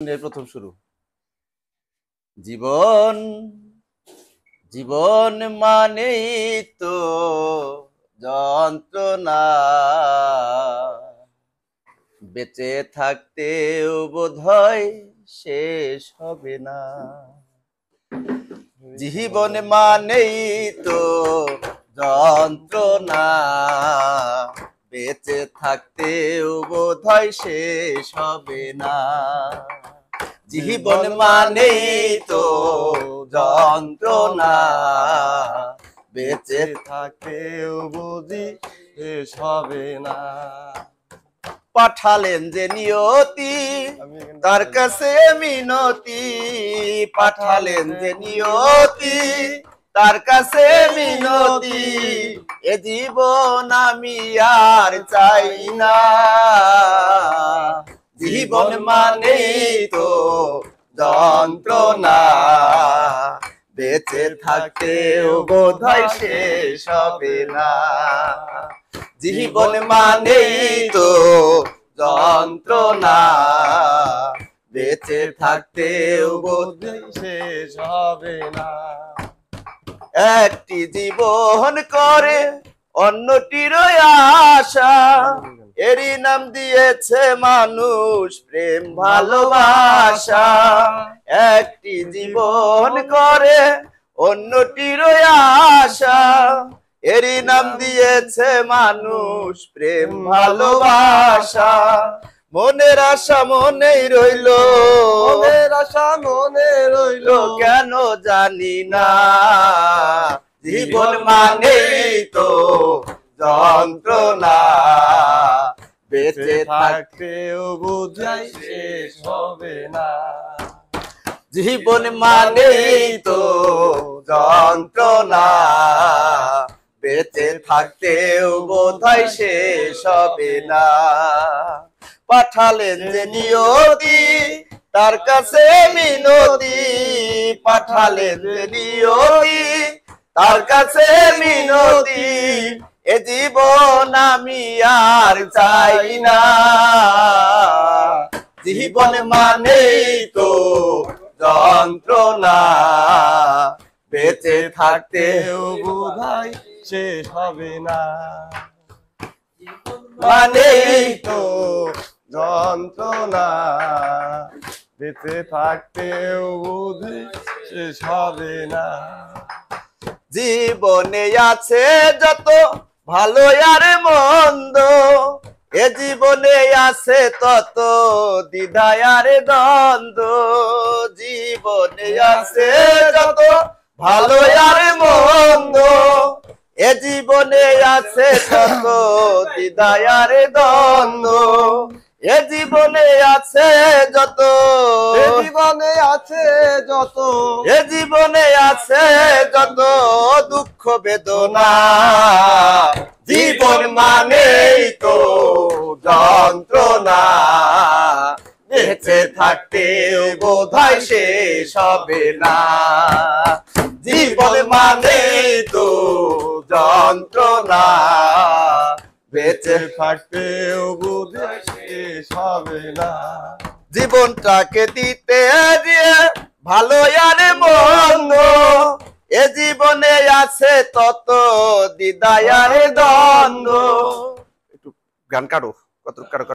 প্রথম শুরু। জীবন জীবন মানেই তো যন্ত্রণা, বেঁচে থাকতেও বোধহয় শেষ হবে না। জীবন মানেই তো যন্ত্রণা, বেঁচে থাকতেও বোধহয় শেষ হবে না। জীবন মানেই তো যন্ত্রণা, বেঁচে থাকতেও বুঝি শেষ হবে না। পাঠালেন যে নিয়তি তার কাছে মিনতি, পাঠালেন যে নিয়তি তার কাছে মিনতি, এ জীবন আমি আর চাই না। জীবন মানেই তো যন্ত্রণা, বেঁচে থাকতেও বোধহয় শেষ হবে না। জীবন মানেই তো যন্ত্রণা, বেঁচে থাকতেও বোধহয় শেষ হবে না। একটি জীবন করে অন্যটির আশা, এরই নাম দিয়েছে মানুষ প্রেম ভালোবাসা। একটি জীবন করে অন্যটির আশা, এরই নাম দিয়েছে মানুষ প্রেম ভালোবাসা। মনের আশা মনেই রইল, মনের আশা মনে রইল, কেন জানি না। জীবন মানেই তো যন্ত্রণা, বেঁচে থাকতেও বুঝাই শেষ হবে না। জীবন মানেই তো যন্ত্রণা, বেঁচে থাকতেও বোধহয় শেষ হবে না। পাঠালেন যে নিয়তি তার কাছে মিনতি, পাঠালেন যে নিয়তি তার কাছে মিনতি, এ জীবন আমি আর চাই না। জীবন মানেই তো যন্ত্রণা, বেঁচে থাকতেও বোধহয় শেষ হবে না। মানেই তো যন্ত্রণা, বেঁচে থাকতেও বুঝি শেষ হবে না। জীবনে আছে যত ভালো আর মন্দ, এ জীবনে আছে তত দ্বিধা আর দ্বন্দ্ব। জীবনে আছে যত ভালো আর মন্দ, এ জীবনে আছে তত দ্বিধা আর দ্বন্দ্ব। এ জীবনে আছে যত, এ জীবনে আছে যত, এ জীবনে আছে যত দুঃখ বেদনা। জীবন মানেই তো যন্ত্রণা, বেঁচে থাকতেও বোধহয় শেষ হবে না। জীবন মানেই তো যন্ত্রণা, বেঁচে থাকতেও বুঝাই শেষ হবে না। জীবনটাকে দিতে দিয়ে ভালো আর মন্দ, এ জীবনে আছে তত দ্বিধা আর দ্বন্দ্ব। একটু গান কাটো, কত কাটো।